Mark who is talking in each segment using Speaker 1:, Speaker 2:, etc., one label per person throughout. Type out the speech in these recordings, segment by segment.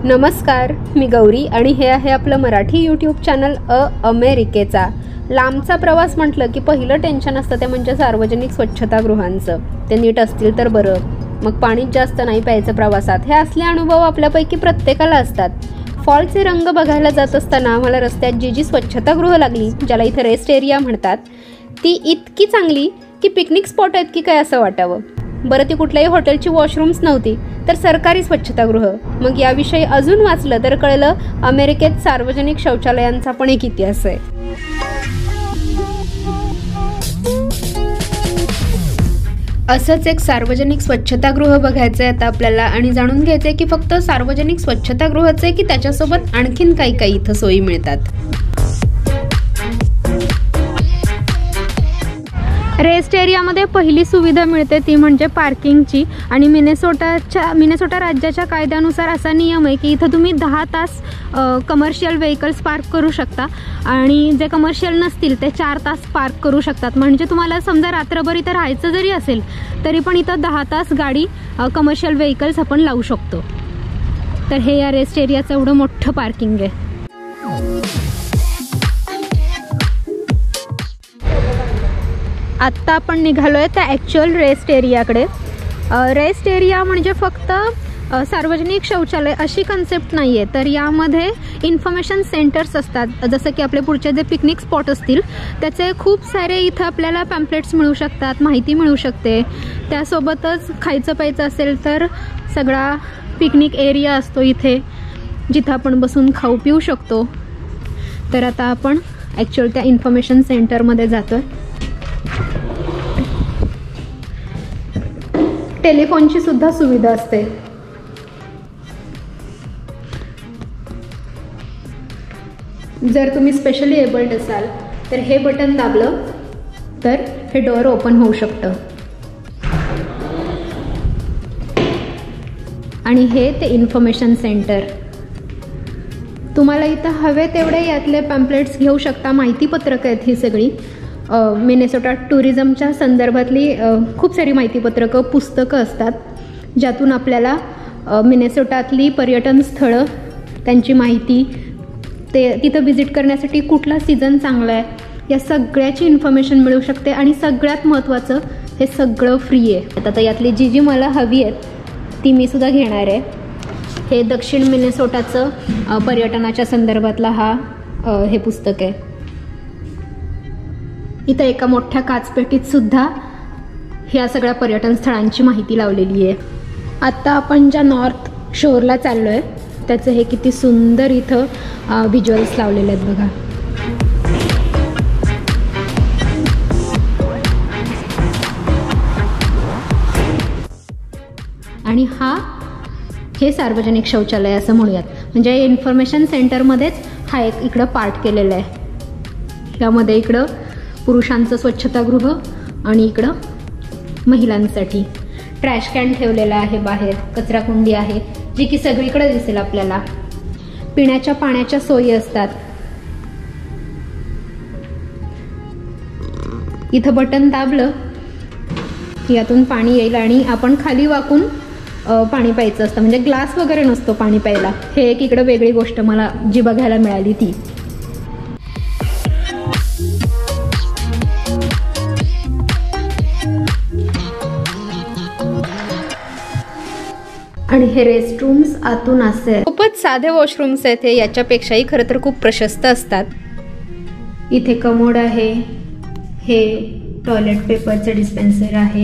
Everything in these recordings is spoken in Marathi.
Speaker 1: नमस्कार, मी गौरी आणि हे आहे आपलं मराठी यूट्यूब चॅनल अमेरिकेचा. लांबचा प्रवास म्हटलं की पहिलं टेन्शन असतं ते म्हणजे सार्वजनिक स्वच्छतागृहांचं. ते नीट असतील तर बरं. मग पाणीच जास्त नाही प्यायचं प्रवासात. हे असले अनुभव आपल्यापैकी प्रत्येकाला असतात. फॉलचे रंग बघायला जात असताना मला रस्त्यात जी स्वच्छतागृह लागली, ज्याला इथं रेस्ट एरिया म्हणतात, ती इतकी चांगली की पिकनिक स्पॉट आहेत की काय असं वाटावं. बरं, ती कुठल्याही हॉटेलची वॉशरूम्स नव्हती, तर सरकारी स्वच्छतागृह. मग याविषयी अजून वाचलं तर कळलं अमेरिकेत सार्वजनिक शौचालयांचा पण एक इतिहास आहे. असंच एक सार्वजनिक स्वच्छतागृह बघायचं आहे आता आपल्याला आणि जाणून घ्यायचं आहे की फक्त सार्वजनिक स्वच्छतागृहाचं आहे की त्याच्यासोबत आणखीन काही काही इथं सोयी मिळतात. रेस्ट एरियामध्ये पहिली सुविधा मिळते ती म्हणजे पार्किंगची. आणि मिनेसोटा राज्याच्या कायद्यानुसार असा नियम आहे की इथं तुम्ही 10 तास कमर्शियल व्हेकल्स पार्क करू शकता आणि जे कमर्शियल नसतील ते 4 तास पार्क करू शकतात. म्हणजे तुम्हाला समजा रात्रभर इथं राहायचं जरी असेल तरी पण इथं 10 तास गाडी कमर्शियल व्हेकल्स आपण लावू शकतो. तर हे या रेस्ट एरियाचं एवढं मोठं पार्किंग आहे. आत्ता आपण निघालो आहे त्या ॲक्च्युअल रेस्ट एरियाकडे. रेस्ट एरिया म्हणजे फक्त सार्वजनिक शौचालय अशी कन्सेप्ट नाही आहे, तर यामध्ये इन्फॉर्मेशन सेंटर्स असतात. जसं की आपले पुढचे जे पिकनिक स्पॉट असतील त्याचे खूप सारे इथं आपल्याला पॅम्पलेट्स मिळू शकतात, माहिती मिळू शकते. त्यासोबतच खायचं प्यायचं असेल तर सगळा पिकनिक एरिया असतो इथे, जिथं आपण बसून खाऊ पिऊ शकतो. तर आता आपण ॲक्च्युअल त्या इन्फॉर्मेशन सेंटरमध्ये जातो आहे. टेलिफोनची सुद्धा सुविधा असते. जर तुम्ही स्पेशली एबल्ड असाल तर हे बटन दाबलं तर हे डोअर ओपन होऊ शकतं. आणि हे ते इन्फॉर्मेशन सेंटर. तुम्हाला इथं हवे तेवढे यातले पॅम्पलेट्स घेऊ शकता. माहितीपत्रक आहेत ही सगळी. मिनेसोटा टुरिझमच्या संदर्भातली खूप सारी माहितीपत्रकं, पुस्तकं असतात ज्यातून आपल्याला मिनेसोटातली पर्यटन स्थळं, त्यांची माहिती, ते तिथं व्हिजिट करण्यासाठी कुठला सीझन चांगला आहे, या सगळ्याची इन्फॉर्मेशन मिळू शकते. आणि सगळ्यात महत्त्वाचं, हे सगळं फ्री आहे. आता यातली जी मला हवी आहेत ती मी सुद्धा घेणार आहे. हे दक्षिण मिनेसोटाचं पर्यटनाच्या संदर्भातला हे पुस्तक आहे. इथं एका मोठ्या काचपेटीत सुद्धा ह्या सगळ्या पर्यटन स्थळांची माहिती लावलेली आहे. आत्ता आपण ज्या नॉर्थ शोरला चाललो आहे त्याचं हे किती सुंदर इथं व्हिज्युअल्स लावलेले आहेत बघा. आणि हे सार्वजनिक शौचालय असं म्हणूयात. म्हणजे इन्फॉर्मेशन सेंटरमध्येच हा एक इकडं पार्ट केलेला आहे. यामध्ये इकडं पुरुषांचं स्वच्छतागृह आणि इकडं महिलांसाठी ट्रॅश कॅन ठेवलेला आहे. बाहेर कचराकुंडी आहे जी की सगळीकडे दिसेल आपल्याला. पिण्याच्या पाण्याच्या सोयी असतात. इथं बटन दाबलं की यातून पाणी येईल आणि आपण खाली वाकून पाणी प्यायचं असतं. म्हणजे ग्लास वगैरे नसतो पाणी प्यायला. हे एक इकडं वेगळी गोष्ट मला जी बघायला मिळाली ती. आणि हे रेस्टरूम्स आतून असे खूपच साधे वॉशरूम्स आहेत. हे याच्यापेक्षाही खरं तर खूप प्रशस्त असतात. इथे कमोड आहे. हे टॉयलेट पेपरचं डिस्पेन्सर आहे.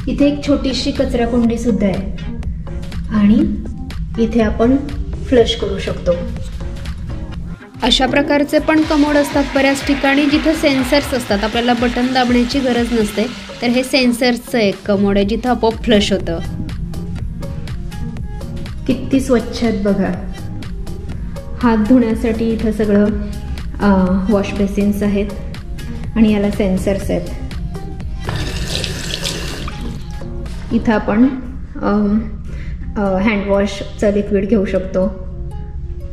Speaker 1: इथे एक छोटीशी कचराकुंडी सुद्धा आहे आणि इथे आपण फ्लश करू शकतो. अशा प्रकारचे पण कमोड असतात बऱ्याच ठिकाणी जिथं सेन्सर्स असतात. आपल्याला बटन दाबण्याची गरज नसते. तर हे सेन्सर्सचं एक कमोड आहे जिथं आपोआप फ्लश होतं. किती स्वच्छ आहेत बघा. हात धुण्यासाठी इथं सगळं वॉश बेसिन्स आहेत आणि याला सेन्सर्स आहेत. इथं आपण हँडवॉशचं लिक्विड घेऊ शकतो.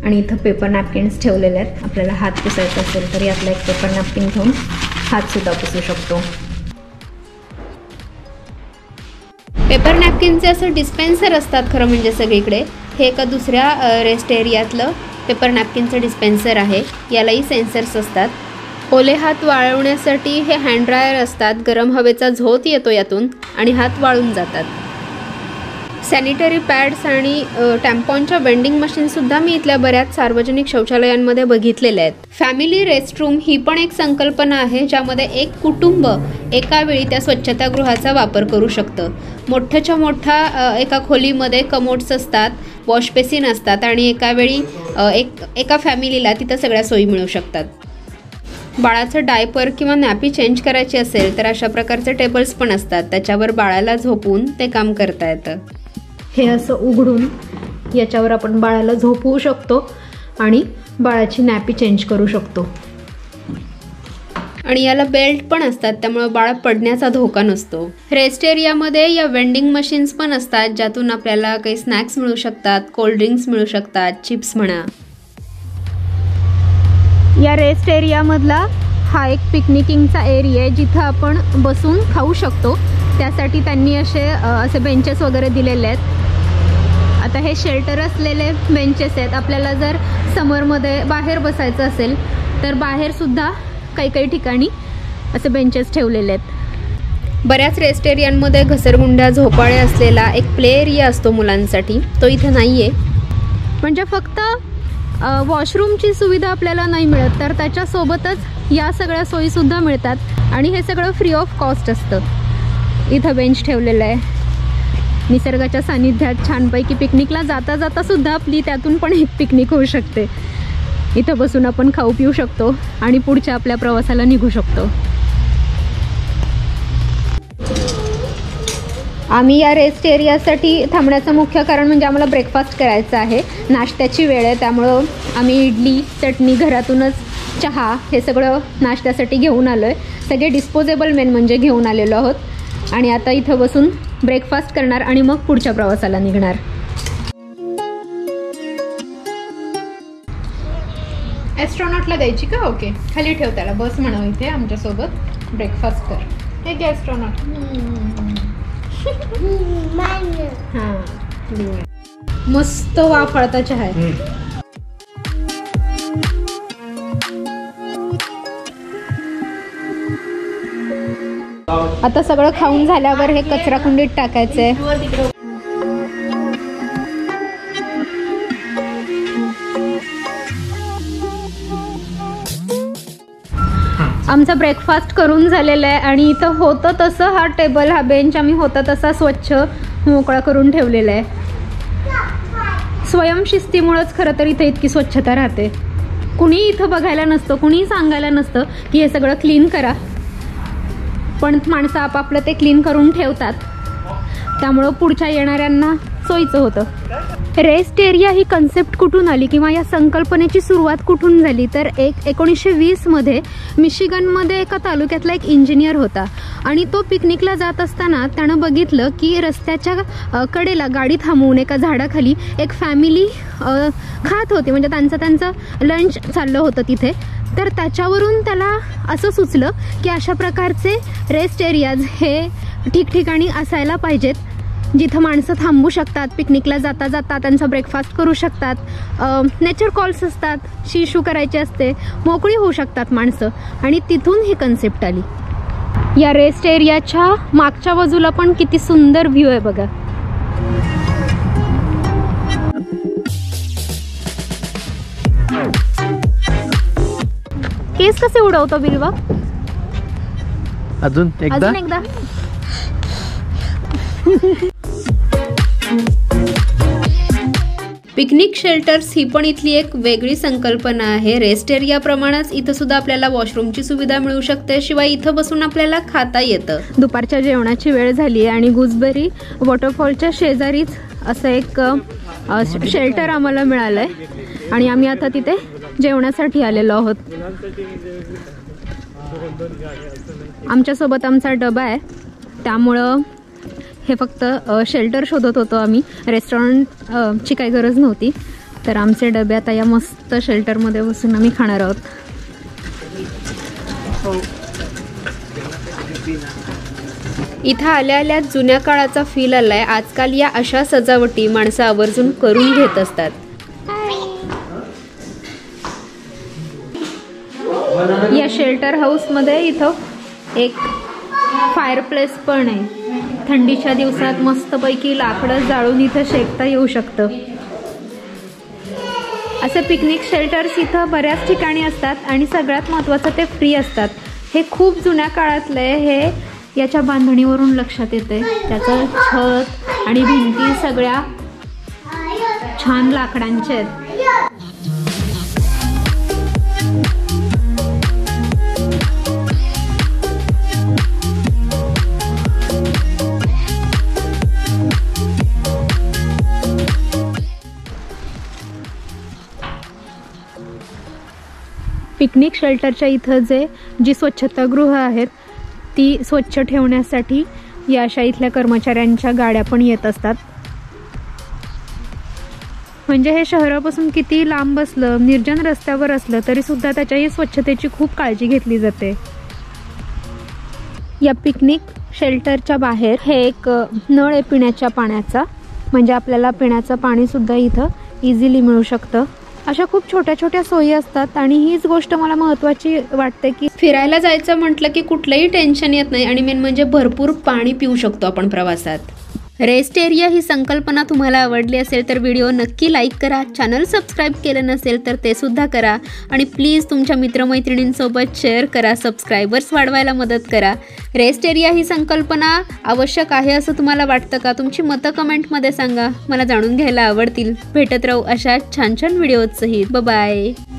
Speaker 1: आणि इथं पेपर नॅपकिन्स ठेवलेले आहेत. आपल्याला हात पुसायचा असेल तर यातला एक पेपर नॅपकिन घेऊन हातसुद्धा पुसू शकतो. पेपर नॅपकिनचे असं डिस्पेन्सर असतात खरं म्हणजे सगळीकडे. हे एका दुसऱ्या रेस्ट एरियातलं पेपर नॅपकिनचं डिस्पेन्सर आहे. यालाही सेन्सर्स असतात. ओले हात वाळवण्यासाठी हे हँड ड्रायर असतात. गरम हवेचा झोत येतो यातून आणि हात वाळून जातात. सॅनिटरी पॅड्स आणि टॅम्पॉनच्या वेंडिंग मशीनसुद्धा मी इथल्या बऱ्याच सार्वजनिक शौचालयांमध्ये बघितलेल्या आहेत. फॅमिली रेस्टरूम ही पण एक संकल्पना आहे ज्यामध्ये एक कुटुंब एका वेळी त्या स्वच्छतागृहाचा वापर करू शकतं. मोठ्याच्या मोठ्या एका खोलीमध्ये कमोड्स असतात, वॉश बेसिन असतात आणि एका वेळी एका फॅमिलीला तिथं सगळ्या सोयी मिळू शकतात. बाळाचं डायपर किंवा नॅपी चेंज करायची असेल तर अशा प्रकारचे टेबल्स पण असतात. त्याच्यावर बाळाला झोपून ते काम करता येतं. हे असं उघडून याच्यावर आपण बाळाला झोपवू शकतो आणि बाळाची नॅपी चेंज करू शकतो. आणि याला बेल्ट पण असतात, त्यामुळे बाळ पडण्याचा धोका नसतो. रेस्ट एरियामध्ये या वेंडिंग मशीन्स पण असतात ज्यातून आपल्याला काही स्नॅक्स मिळू शकतात, कोल्ड्रिंक्स मिळू शकतात, चिप्स म्हणा. या रेस्ट एरियामधला हा एक पिकनिकिंगचा एरिया आहे जिथं आपण बसून खाऊ शकतो. त्यासाठी त्यांनी असे बेंचेस वगैरे दिलेले आहेत. आता हे शेल्टर असलेले बेंचेस आहेत. आपल्याला जर समरमध्ये बाहेर बसायचं असेल तर बाहेरसुद्धा काही काही ठिकाणी असे बेंचेस ठेवलेले आहेत. बऱ्याच रेस्ट एरियांमध्ये घसरगुंड्या झोपाळे असलेला एक प्ले एरिया असतो मुलांसाठी, तो इथे नाही आहे. म्हणजे फक्त वॉशरूमची सुविधा आपल्याला नाही मिळत तर त्याच्यासोबतच या सगळ्या सोयीसुद्धा मिळतात आणि हे सगळं फ्री ऑफ कॉस्ट असतं. इथं बेंच ठेवलेलं आहे. निसर्गाच्या सानिध्यात छानपैकी पिकनिकला जाता जाता सुद्धा आपली त्यातून पण एक पिकनिक होऊ शकते. इथं बसून आपण खाऊ पिऊ शकतो आणि पुढच्या आपल्या प्रवासाला निघू शकतो. आम्ही या रेस्ट एरियासाठी थांबण्याचं मुख्य कारण म्हणजे आम्हाला ब्रेकफास्ट करायचा आहे. नाश्त्याची वेळ आहे, त्यामुळं आम्ही इडली, चटणी, घरातूनच चहा हे सगळं नाश्त्यासाठी घेऊन आलो आहे. सगळे डिस्पोजेबल मेन म्हणजे घेऊन आलेलो आहोत आणि आता इथं बसून ब्रेकफास्ट करणार आणि मग पुढच्या प्रवासाला निघणार. ॲस्ट्रॉनॉटला द्यायची का? ओके, खाली ठेव त्याला, बस म्हणावं इथे आमच्यासोबत, ब्रेकफास्ट कर. हे घे ॲस्ट्रॉनॉट. हां, मस्त वाफळता चहा आहे. आता सगळं खाऊन झाल्यावर हे कचरा कुंडीत टाकायचंय. आमचा ब्रेकफास्ट करून झालेला आहे आणि इथं होतं तसं हा टेबल, हा बेंच आम्ही होता तसा स्वच्छ मोकळा करून ठेवलेला आहे. स्वयंशिस्तीमुळेच खरं तर इथे इतकी स्वच्छता राहते. कुणी इथं बघायला नसतं, कुणी सांगायला नसतं की हे सगळं क्लीन करा, पण माणसं आपापलं ते क्लीन करून ठेवतात. त्यामुळं पुढच्या येणाऱ्यांना सोयीचं होतं. रेस्ट एरिया ही कन्सेप्ट कुठून आली किंवा या संकल्पनेची सुरुवात कुठून झाली तर 1920मध्ये मिशिगनमध्ये एका तालुक्यातला एक इंजिनियर होता आणि तो पिकनिकला जात असताना त्यानं बघितलं की रस्त्याच्या कडेला गाडी थांबवून एका झाडाखाली एक फॅमिली खात होती, म्हणजे त्यांचं लंच चाललं होतं तिथे. तर त्याच्यावरून त्याला असं सुचलं की अशा प्रकारचे रेस्ट एरियाज हे ठिकठिकाणी असायला पाहिजेत जिथं माणसं थांबू शकतात, पिकनिकला जाता जाता त्यांचा ब्रेकफास्ट करू शकतात, नेचर कॉल्स असतात, शी शू करायची असते, मोकळी होऊ शकतात माणसं. आणि तिथून ही कन्सेप्ट आली. या रेस्ट एरियाच्या मागच्या बाजूला पण किती सुंदर व्ह्यू आहे बघा. केस कसे उडवतो बिल्वा?
Speaker 2: अजून एकदा
Speaker 1: पिकनिक शेल्टर्स ही पण इथली एक वेगळी संकल्पना आहे. रेस्ट एरियाप्रमाणेच इथं सुद्धा आपल्याला वॉशरूमची सुविधा मिळू शकते, शिवाय इथं बसून आपल्याला खाता येतं. दुपारच्या जेवणाची वेळ झाली आणि गुजबेरी वॉटरफॉलच्या शेजारीच असं एक शेल्टर आम्हाला मिळालंय आणि आम्ही आता तिथे जेवणासाठी आलेलो आहोत. आमच्यासोबत आमचा डबा आहे, त्यामुळं हे फक्त शेल्टर शोधत होतो आम्ही, रेस्टॉरंटची काही गरज नव्हती. तर आमचे डबे आता या मस्त शेल्टरमध्ये बसून आम्ही खाणार आहोत. इथं आल्या आल्या जुन्या काळाचा फील आलाय। आजकाल या अशा सजावटी माणसं आवर्जून करून घेत असतात। या शेल्टर हाऊस मध्ये इथं एक फायरप्लेस पण आहे। थंडीच्या दिवसात मस्तपैकी लाकडं जाळून इथं शेकता येऊ शकतं। असे पिकनिक शेल्टर्स इथं बऱ्याच ठिकाणी असतात आणि सगळ्यात महत्त्वाचं ते फ्री असतात। हे खूप जुन्या काळातले, हे याच्या बांधणीवरून लक्षात येते। त्याचं छत आणि भिंती सगळ्या छान लाकडांच्या आहेत। पिकनिक शेल्टरच्या इथं जी स्वच्छतागृह आहेत ती स्वच्छ ठेवण्यासाठी या अशा इथल्या कर्मचाऱ्यांच्या गाड्या पण येत असतात। म्हणजे हे शहरापासून किती लांब असलं, निर्जन रस्त्यावर असलं तरी सुद्धा त्याच्याही स्वच्छतेची खूप काळजी घेतली जाते। या पिकनिक शेल्टरच्या बाहेर हे एक नळ आहे पिण्याच्या पाण्याचा, म्हणजे आपल्याला पिण्याचं पाणी सुद्धा इथं इझिली मिळू शकतं। अशा खूप छोट्या छोट्या सोयी असतात आणि हीच गोष्ट मला महत्त्वाची वाटते की फिरायला जायचं म्हटलं की कुठलंही टेन्शन येत नाही आणि मेन म्हणजे भरपूर पाणी पिऊ शकतो आपण प्रवासात। रेस्ट एरिया ही संकल्पना तुम्हाला आवडली असेल तर व्हिडिओ नक्की लाईक करा, चॅनल सबस्क्राईब केलं नसेल तर ते सुद्धा करा आणि प्लीज तुमच्या मित्रमैत्रिणींसोबत शेअर करा, सबस्क्रायबर्स वाढवायला मदत करा। रेस्ट एरिया ही संकल्पना आवश्यक आहे असं तुम्हाला वाटतं का? तुमची मतं कमेंटमध्ये सांगा, मला जाणून घ्यायला आवडतील। भेटत राहू अशा छान छान व्हिडिओज सहित। Bye bye.